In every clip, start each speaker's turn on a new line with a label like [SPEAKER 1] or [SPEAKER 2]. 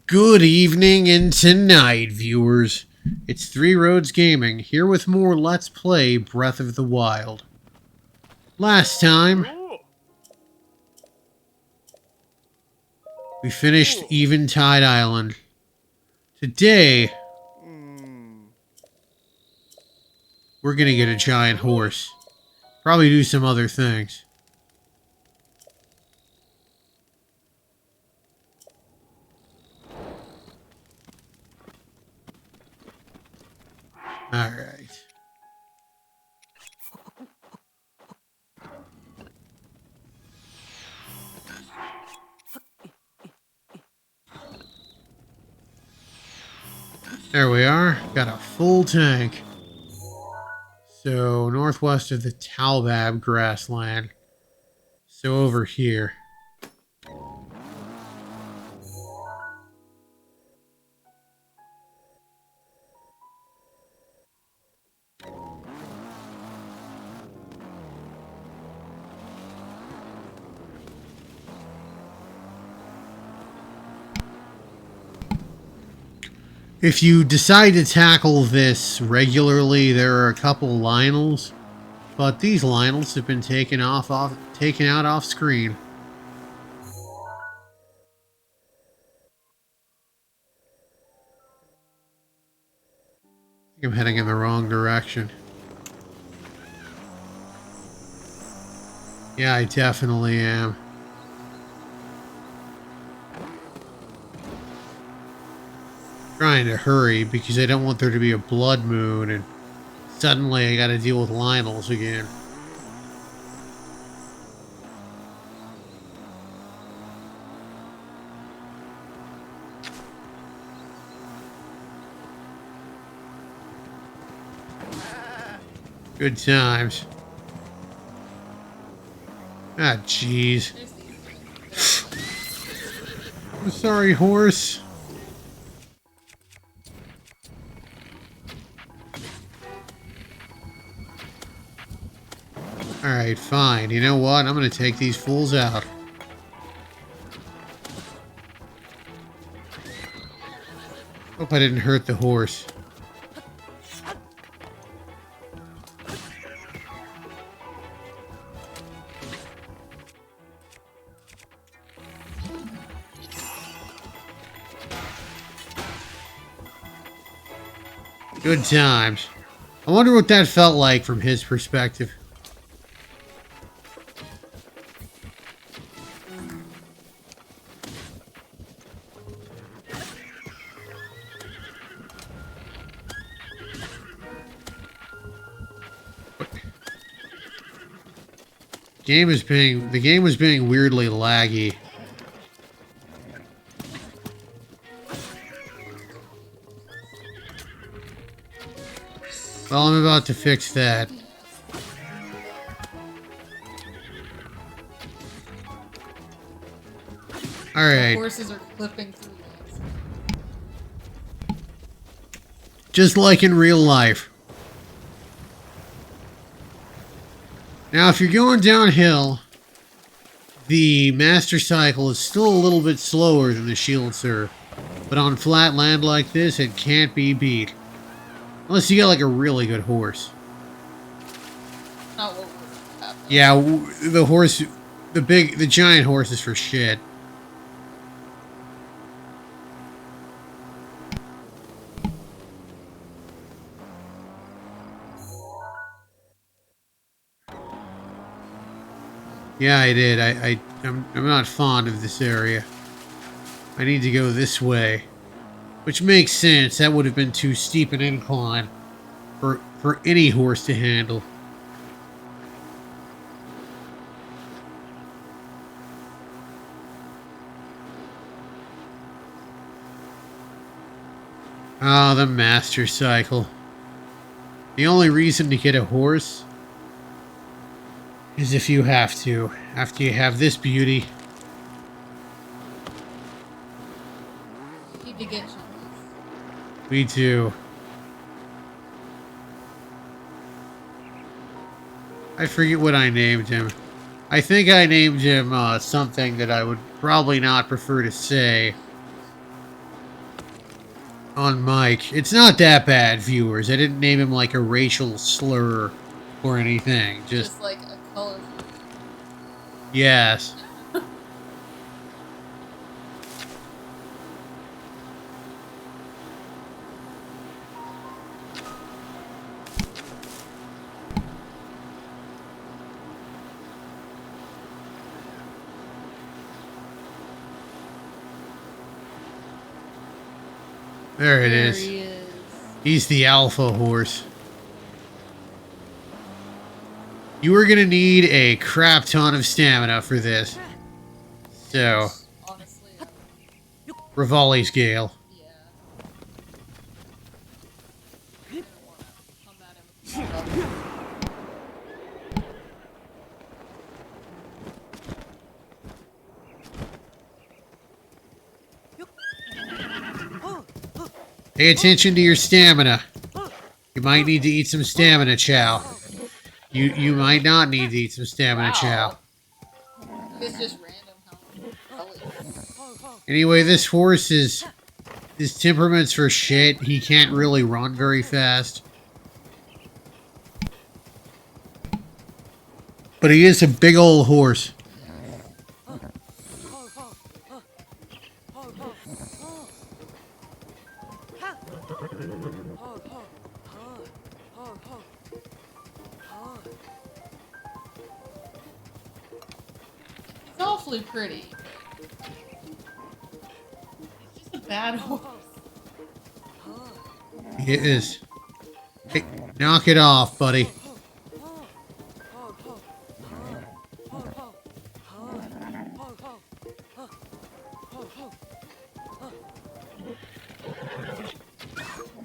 [SPEAKER 1] Good evening and tonight, viewers. It's Three Roads Gaming, here with more Let's Play Breath of the Wild. Last time, we finished Eventide Island. Today, we're gonna get a giant horse. Probably do some other things. Alright. There we are. Got a full tank. So, northwest of the Talbab grassland. So, over here. If you decide to tackle this regularly, there are a couple Lionels, but these Lionels have been taken out off screen. I think I'm heading in the wrong direction. Yeah, I definitely am. Trying to hurry because I don't want there to be a blood moon and suddenly I gotta deal with Lionels again. Good times. Ah, jeez. I'm sorry, horse. Alright, fine. You know what? I'm gonna take these fools out. Hope I didn't hurt the horse. Good times. I wonder what that felt like from his perspective. The game was being weirdly laggy. Well, I'm about to fix that. Alright.
[SPEAKER 2] Horses are clipping through legs.
[SPEAKER 1] Just like in real life. Now, if you're going downhill, the Master Cycle is still a little bit slower than the Shield Surf. But on flat land like this, it can't be beat. Unless you get like a really good horse.
[SPEAKER 2] Not what would happen.
[SPEAKER 1] Yeah, the horse, the giant horse is for shit. Yeah, I did. I'm not fond of this area. I need to go this way. Which makes sense. That would have been too steep an incline for any horse to handle. Ah, the Master Cycle. The only reason to get a horse is if you have to. After you have this beauty.
[SPEAKER 2] Need to get you.
[SPEAKER 1] Me too. I forget what I named him. I think I named him something that I would probably not prefer to say. on Mike. It's not that bad, viewers. I didn't name him like a racial slur or anything.
[SPEAKER 2] Just like a color.
[SPEAKER 1] Yes. There it is.
[SPEAKER 2] He is.
[SPEAKER 1] He's the alpha horse. You are going to need a crap ton of stamina for this. So,
[SPEAKER 2] Honestly,
[SPEAKER 1] Rivali's Gale.
[SPEAKER 2] yeah. I don't want to come at him.
[SPEAKER 1] Pay attention to your stamina. You might need to eat some stamina chow. You might not need to eat some stamina chow.
[SPEAKER 2] It's just random how.
[SPEAKER 1] Anyway, this horse is... His temperament's for shit. He can't really run very fast. But he is a big old horse.
[SPEAKER 2] It's awfully pretty. It's just a bad horse.
[SPEAKER 1] It is. Hey, knock it off, buddy.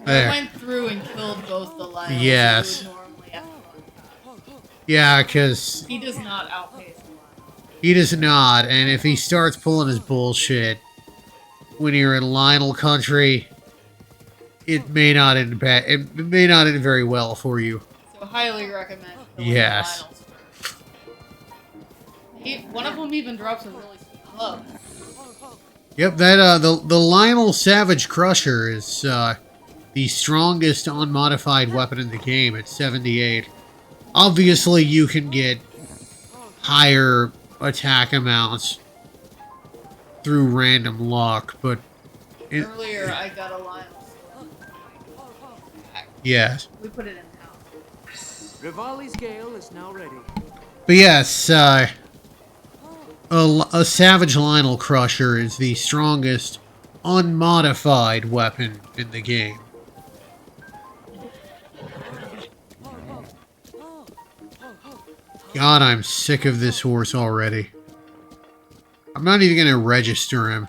[SPEAKER 1] There.
[SPEAKER 2] I went through and killed both the lions.
[SPEAKER 1] Yes. Yeah, because
[SPEAKER 2] He does not outpace the lion.
[SPEAKER 1] he does not, and if he starts pulling his bullshit when you're in Lionel country, it may not end bad. It may not end very well for you.
[SPEAKER 2] So highly recommend killing
[SPEAKER 1] Yes.
[SPEAKER 2] the lions first. One of them even drops a really sweet club.
[SPEAKER 1] Yep, that the Lionel Savage Crusher is the strongest unmodified weapon in the game at 78. Obviously, you can get higher attack amounts through random luck, but
[SPEAKER 2] Earlier, I got a lion.
[SPEAKER 1] yes.
[SPEAKER 2] We put it in the house.
[SPEAKER 3] Rivali's Gale is now ready.
[SPEAKER 1] But yes, a Savage Lionel Crusher is the strongest unmodified weapon in the game. God, I'm sick of this horse already. I'm not even going to register him.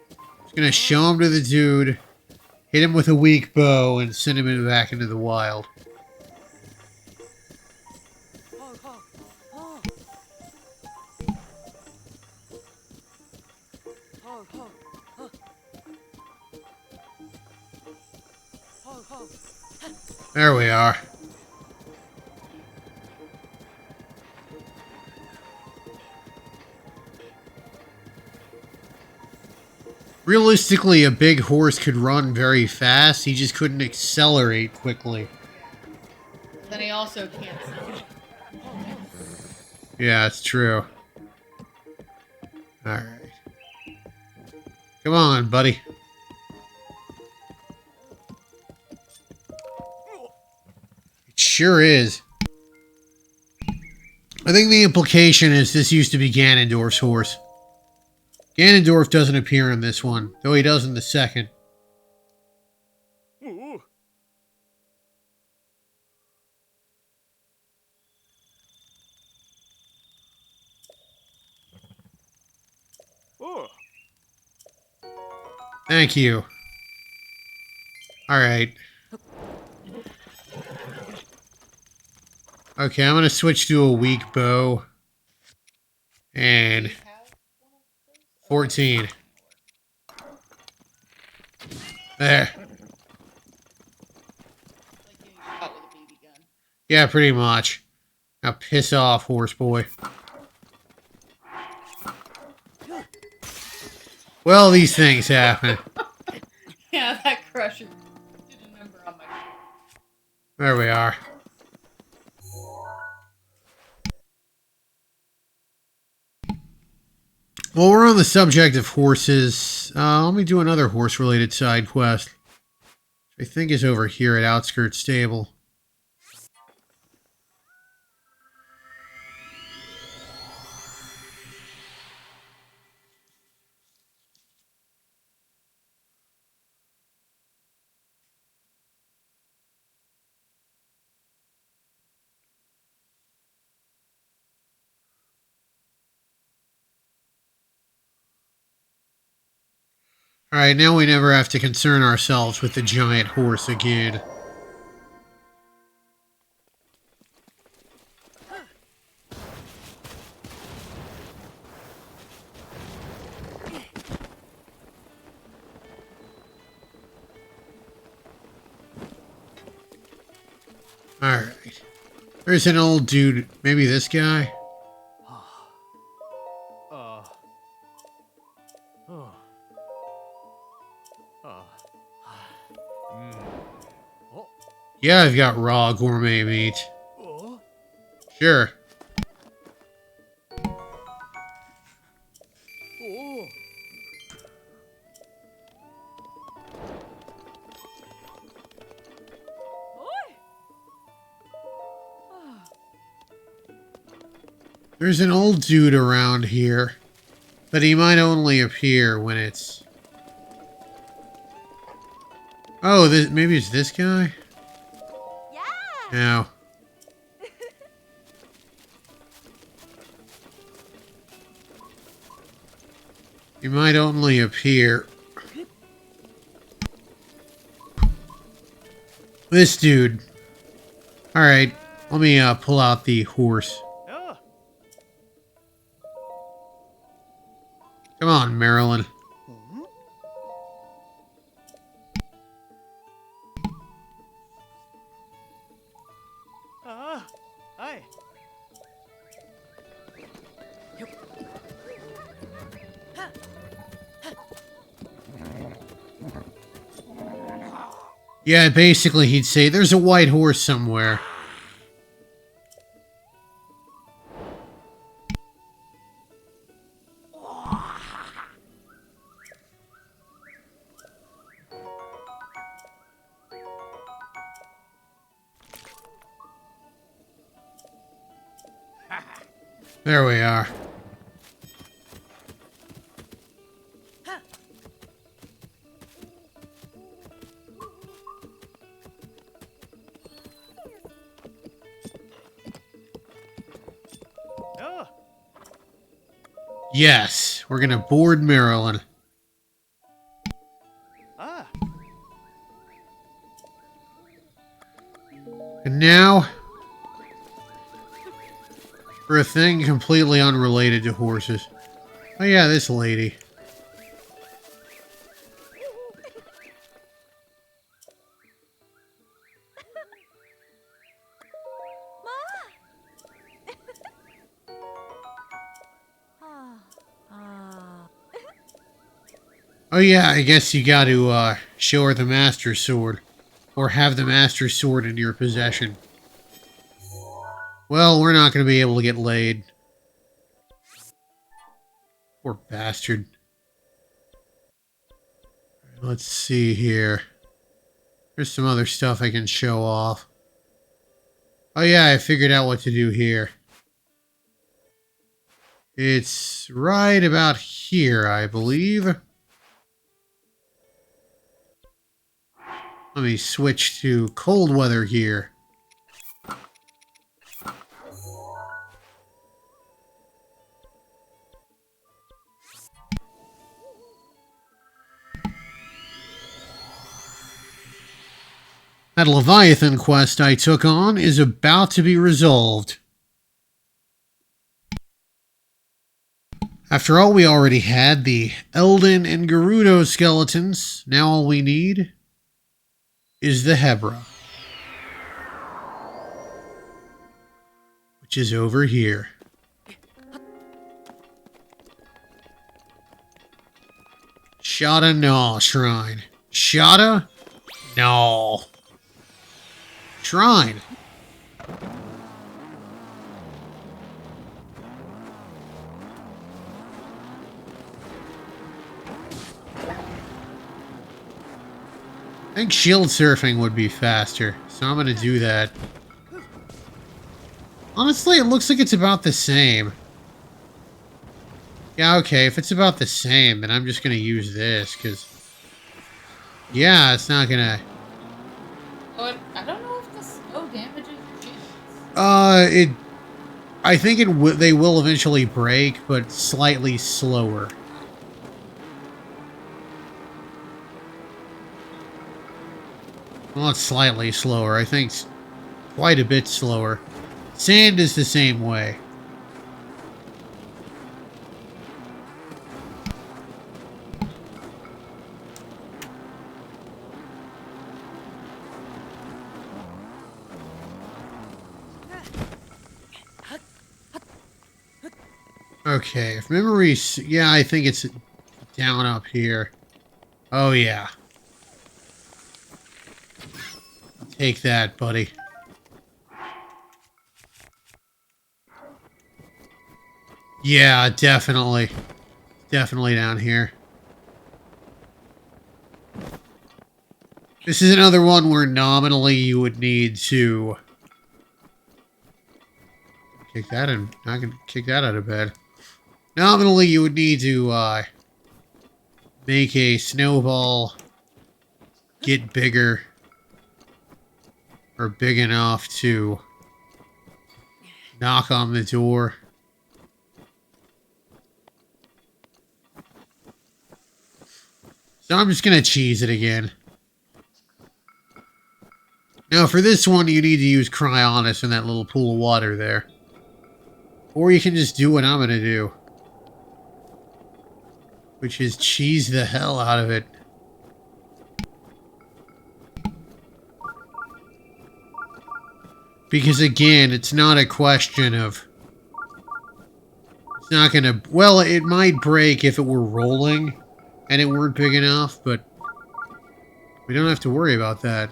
[SPEAKER 1] I'm just going to show him to the dude, hit him with a weak bow, and send him back into the wild. There we are. Realistically, a big horse could run very fast. He just couldn't accelerate quickly.
[SPEAKER 2] Then he also can't see.
[SPEAKER 1] Yeah, it's true. Alright. Come on, buddy. It sure is. I think the implication is this used to be Ganondorf's horse. Ganondorf doesn't appear in this one, though he does in the second.
[SPEAKER 3] Ooh. Oh.
[SPEAKER 1] Thank you. Alright. Okay, I'm gonna switch to a weak bow. And 14. There.
[SPEAKER 2] Like getting shot with a BB gun.
[SPEAKER 1] Yeah, pretty much. Now piss off, horse boy. Well, these things happen.
[SPEAKER 2] Yeah, that refresher. Didn't remember on my.
[SPEAKER 1] There we are. Well, we're on the subject of horses. Let me do another horse-related side quest. Which I think is over here at Outskirts Stable. Alright, now we never have to concern ourselves with the giant horse again. Alright. There's an old dude. Maybe this guy? Yeah, I've got raw gourmet meat. Sure. There's an old dude around here, but he might only appear when it's... Oh, maybe it's this guy?
[SPEAKER 4] Yeah.
[SPEAKER 1] No. He might only appear... This dude. Alright, let me pull out the horse. Come on, Marilyn.
[SPEAKER 3] Hi.
[SPEAKER 1] Yeah, basically he'd say, there's a white horse somewhere. There we are. Yes, we're gonna board Marilyn. And now, for a thing completely unrelated to horses. Oh yeah, this lady. Oh yeah, I guess you got to show her the Master Sword. Or have the Master Sword in your possession. Well, we're not going to be able to get laid. Poor bastard. Let's see here. There's some other stuff I can show off. Oh yeah, I figured out what to do here. It's right about here, I believe. Let me switch to cold weather here. That Leviathan quest I took on is about to be resolved. After all, we already had the Eldin and Gerudo skeletons. Now all we need is the Hebra, which is over here. Shada Gnaw Shrine. Shada? No. Shrine. I think shield surfing would be faster, so I'm gonna do that. Honestly, it looks like it's about the same. Yeah, okay, if it's about the same, then I'm just gonna use this, because... Yeah, it's not gonna...
[SPEAKER 2] Oh, I don't know if the snow damages your shields.
[SPEAKER 1] I think they will eventually break, but slightly slower. Well, it's slightly slower. I think it's quite a bit slower. Sand is the same way. Okay, if memory's... Yeah, I think it's down up here. Oh, yeah. Take that, buddy. Yeah, definitely. Definitely down here. This is another one where nominally you would need to... Kick that in. I can kick that out of bed. Nominally, you would need to make a snowball get bigger or big enough to knock on the door. So I'm just gonna cheese it again. Now for this one, you need to use Cryonis in that little pool of water there. Or you can just do what I'm gonna do. Which is cheese the hell out of it. Because again, it's not a question of... It's not gonna... Well, it might break if it were rolling and it weren't big enough, but we don't have to worry about that.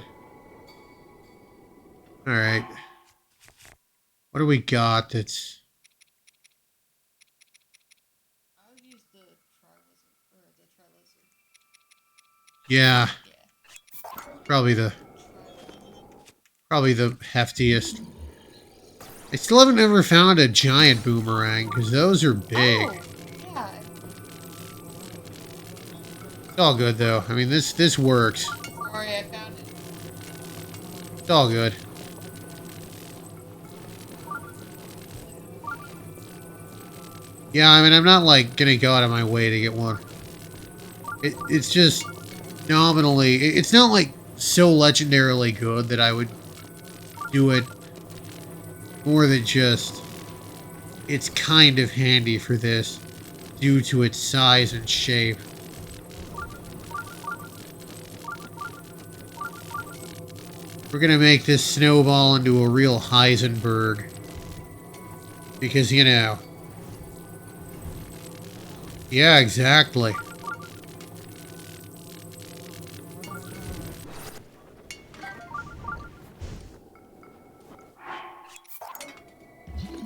[SPEAKER 1] Alright. What do we got that's... Yeah. Probably the heftiest. I still haven't ever found a giant boomerang, because those are big.
[SPEAKER 2] Oh, yeah.
[SPEAKER 1] It's all good, though. I mean, this works.
[SPEAKER 2] Sorry, I found it.
[SPEAKER 1] It's all good. Yeah, I mean, I'm not, like, gonna go out of my way to get one. It's just... Nominally, it's not like so legendarily good that I would do it more than just it's kind of handy for this due to its size and shape. We're gonna make this snowball into a real Heisenberg because, you know, yeah, exactly.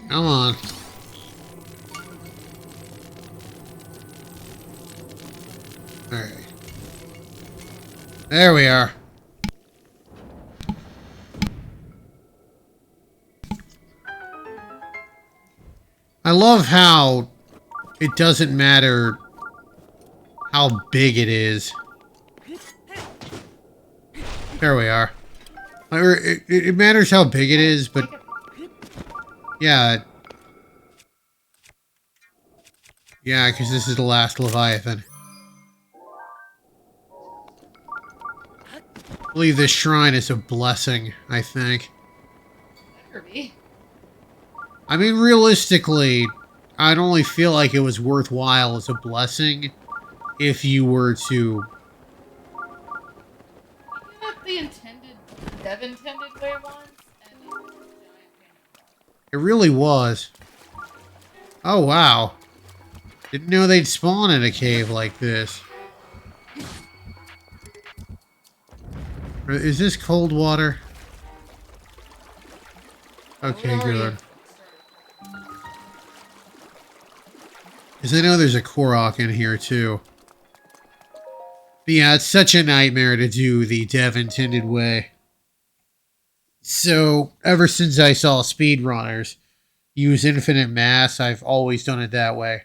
[SPEAKER 1] Come on. Alright. There we are. I love how it doesn't matter how big it is. There we are. It matters how big it is, but... Yeah. Yeah, because this is the last Leviathan. I believe this shrine is a blessing, I think.
[SPEAKER 2] Better be.
[SPEAKER 1] I mean, realistically, I'd only feel like it was worthwhile as a blessing if you were to...
[SPEAKER 2] Isn't that the intended, dev intended way once? And it was a giant pain in the butt.
[SPEAKER 1] It really was. Oh, wow. Didn't know they'd spawn in a cave like this. Is this cold water? Okay,
[SPEAKER 2] We already
[SPEAKER 1] good.
[SPEAKER 2] started.
[SPEAKER 1] Because I know there's a Korok in here, too. But yeah, it's such a nightmare to do the dev intended way. So, ever since I saw speedrunners use infinite mass, I've always done it that way.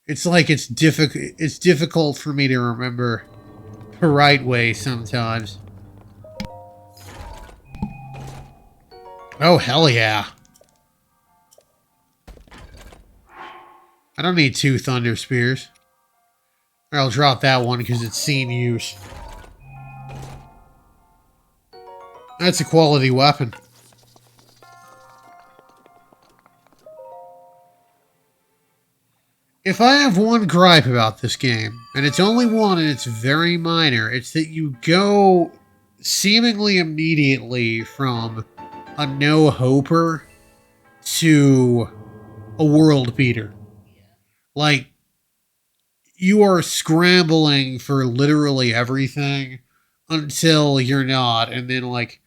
[SPEAKER 1] It's like it's difficult for me to remember the right way sometimes. Oh, hell yeah. I don't need 2 Thunder Spears. I'll drop that one because it's seen use. That's a quality weapon. If I have one gripe about this game, and it's only one and it's very minor, it's that you go seemingly immediately from a no-hoper to a world beater.
[SPEAKER 2] Yeah.
[SPEAKER 1] Like, you are scrambling for literally everything until you're not, and then, like,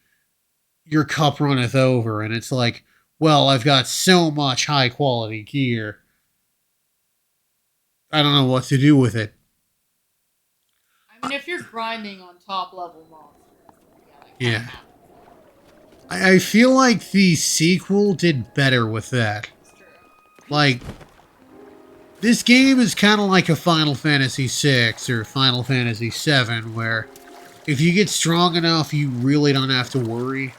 [SPEAKER 1] your cup runneth over, and it's like, well, I've got so much high-quality gear. I don't know what to do with it.
[SPEAKER 2] I mean, if you're grinding on top level monsters,
[SPEAKER 1] Yeah. I feel like the sequel did better with that.
[SPEAKER 2] It's true.
[SPEAKER 1] Like, this game is kind of like a Final Fantasy VI or Final Fantasy VII, where if you get strong enough, you really don't have to worry.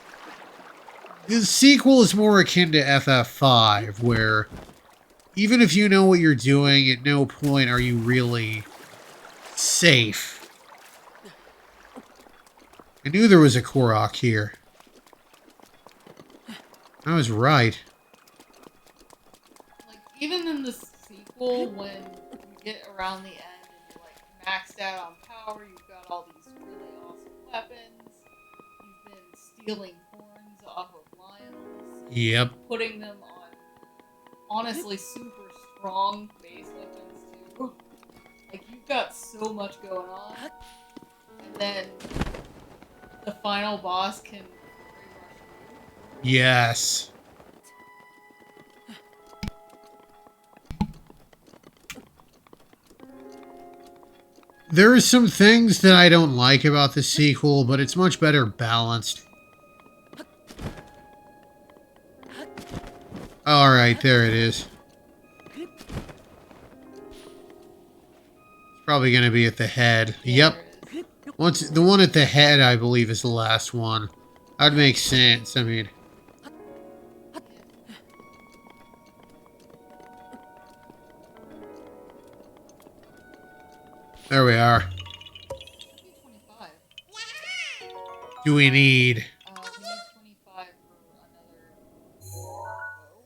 [SPEAKER 1] The sequel is more akin to FF5, where even if you know what you're doing, at no point are you really safe. I knew there was a Korok here. I was right.
[SPEAKER 2] Like, even in the sequel, when you get around the end and you're like maxed out on power, you've got all these really awesome weapons, you've been stealing horns off of lions,
[SPEAKER 1] Yep.
[SPEAKER 2] putting them on honestly super strong base weapons too. Like, you've got so much going on, and then the final boss can pretty much
[SPEAKER 1] Yes. There are some things that I don't like about the sequel, but it's much better balanced. Alright, there it is. It's probably going to be at the head. Yep. The one at the head, I believe, is the last one. That'd make sense. I mean... There we are.
[SPEAKER 2] 25.
[SPEAKER 1] Do we need...
[SPEAKER 2] We need 25 for another bow.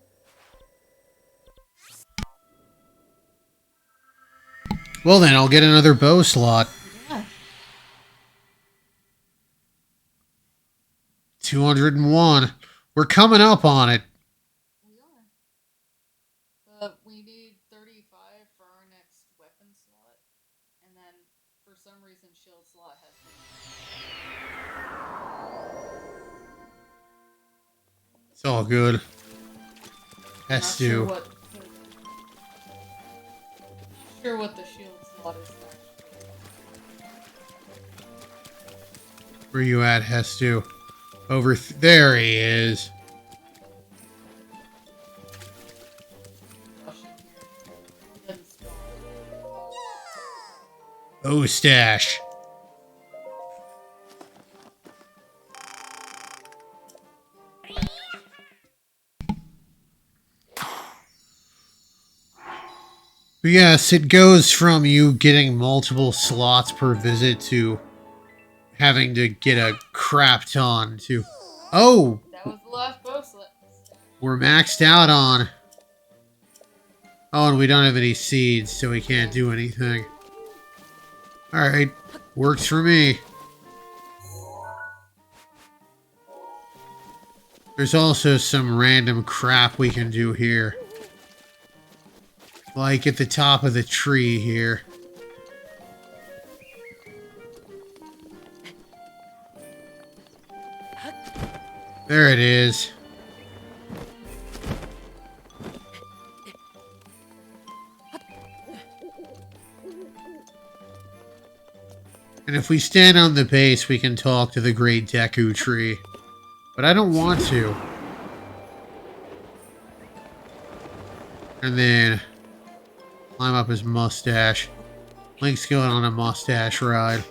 [SPEAKER 1] Well then, I'll get another bow slot.
[SPEAKER 2] Yeah.
[SPEAKER 1] 201. We're coming up on it.
[SPEAKER 2] We are. But we need 35 for our next weapon slot. And then, for some reason, shield slot has been...
[SPEAKER 1] It's all good.
[SPEAKER 2] Not
[SPEAKER 1] Has
[SPEAKER 2] sure
[SPEAKER 1] to.
[SPEAKER 2] what... Sure what the shield slot is actually.
[SPEAKER 1] Where you at, Hestu? Over there he is.
[SPEAKER 2] Rushing here. Doesn't spawn.
[SPEAKER 1] Oh, stash. But yes, it goes from you getting multiple slots per visit to having to get a crap ton to... Oh!
[SPEAKER 2] That was the last bow slot.
[SPEAKER 1] We're maxed out on... Oh, and we don't have any seeds, so we can't do anything. Alright, works for me. There's also some random crap we can do here. Like at the top of the tree here. There it is. And if we stand on the base, we can talk to the Great Deku Tree. But I don't want to. And then climb up his mustache. Link's going on a mustache ride.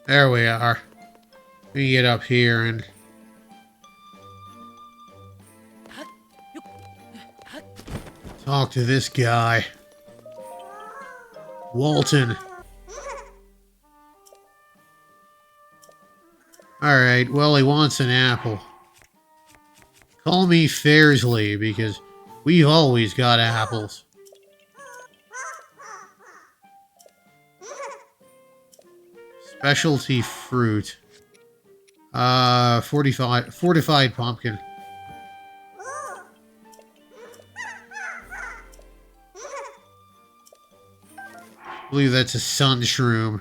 [SPEAKER 1] There we are. We get up here and talk to this guy. Walton. Alright, well, he wants an apple. Call me Fairsley, because we've always got apples. Specialty fruit. Fortified pumpkin. I believe that's a sun shroom.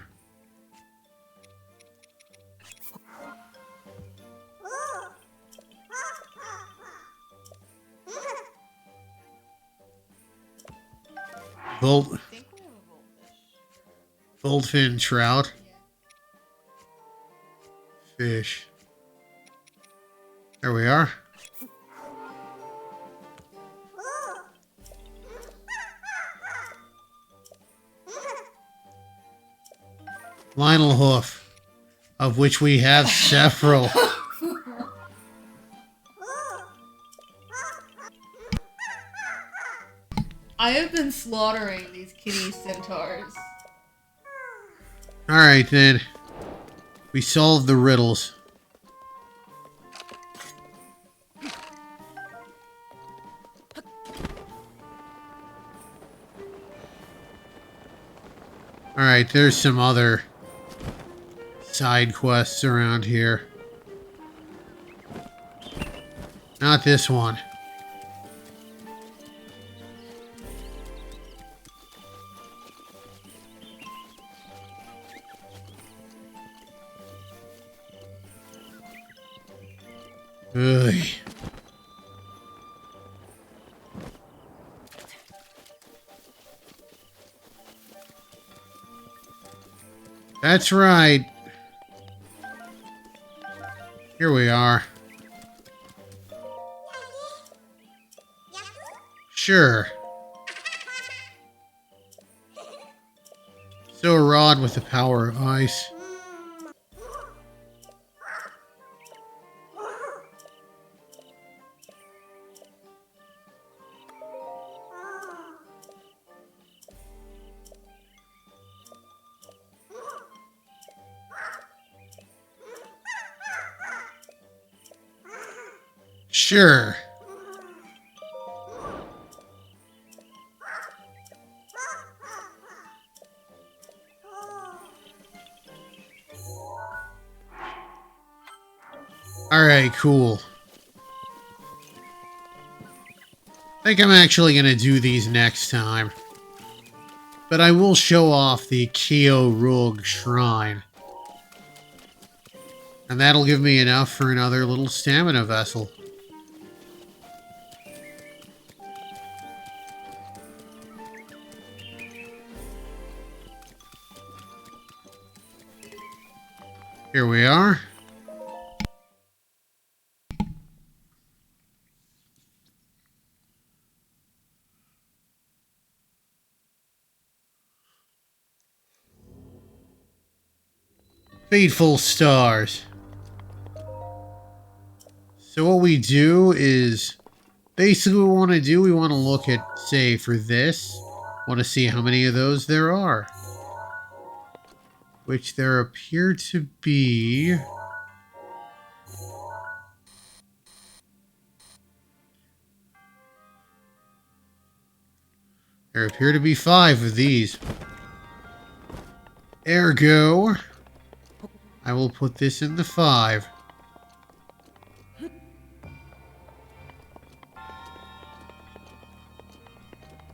[SPEAKER 2] I think we have a goldfish.
[SPEAKER 1] Goldfin trout.
[SPEAKER 2] Yeah.
[SPEAKER 1] Fish. There we are. Lionel Hoof, of which we have several.
[SPEAKER 2] I have been slaughtering these kitty centaurs.
[SPEAKER 1] Alright then. We solved the riddles. Alright, there's some other side quests around here. Not this one. Ugh. That's right. Here we are. Sure. So a rod with the power of ice. Sure. Alright, cool. I think I'm actually going to do these next time. But I will show off the Kyo Rug Shrine. And that'll give me enough for another little stamina vessel. Here we are. Fateful stars. So what we do is, basically what we want to do, we want to look at, say, for this, want to see how many of those there are. Which there appear to be... There appear to be 5 of these. Ergo, I will put this in the 5.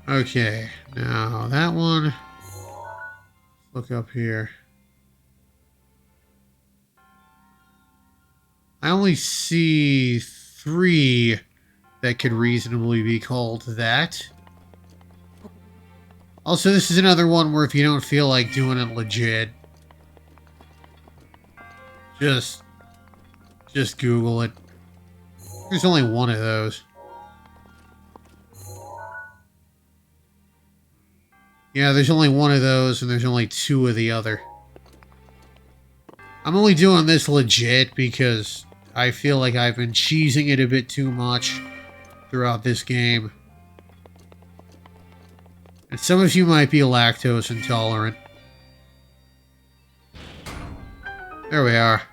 [SPEAKER 1] Okay, now that one. Look up here. I only see 3 that could reasonably be called that. Also, this is another one where if you don't feel like doing it legit, just Google it. There's only one of those. Yeah, there's only one of those, and there's only 2 of the other. I'm only doing this legit because I feel like I've been cheesing it a bit too much throughout this game. And some of you might be lactose intolerant. There we are.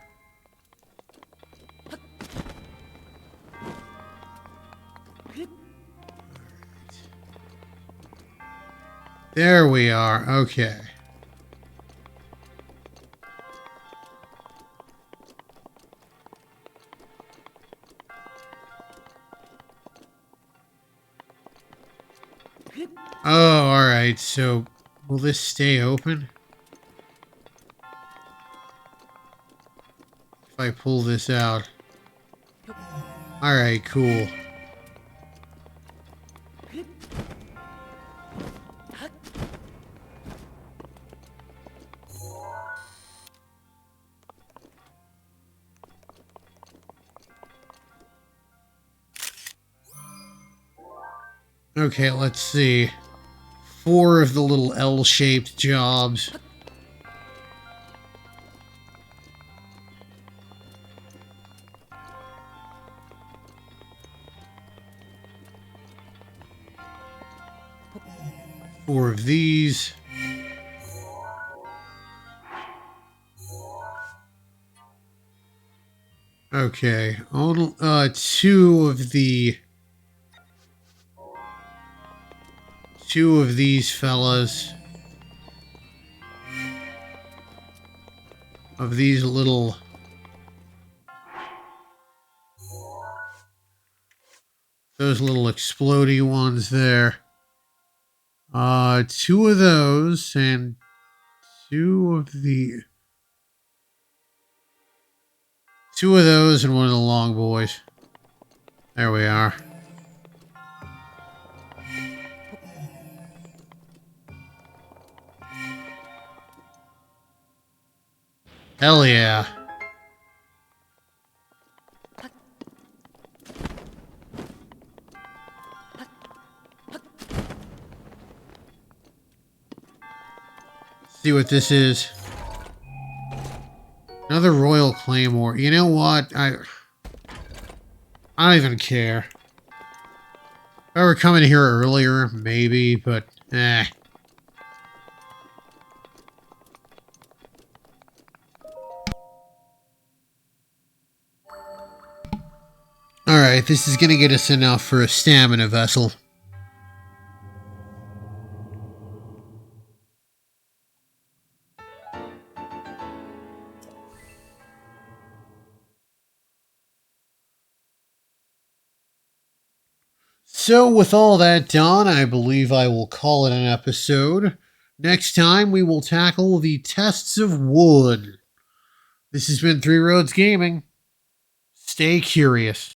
[SPEAKER 1] There we are. Okay. Oh, alright. So, will this stay open? If I pull this out. Alright, cool. Okay, let's see. 4 of the little L-shaped jobs. Four of these. Okay, only 2 of the... 2 of these fellas. Of these little... Those little explodey ones there. 2 of those, and 2 of the... 2 of those and 1 of the long boys. There we are. Hell yeah. See what this is. Another Royal Claymore. You know what? I don't even care. If I were coming here earlier, maybe, but eh. Alright, this is gonna get us enough for a stamina vessel. So, with all that done, I believe I will call it an episode. Next time, we will tackle the tests of wood. This has been 3 Roads Gaming. Stay curious.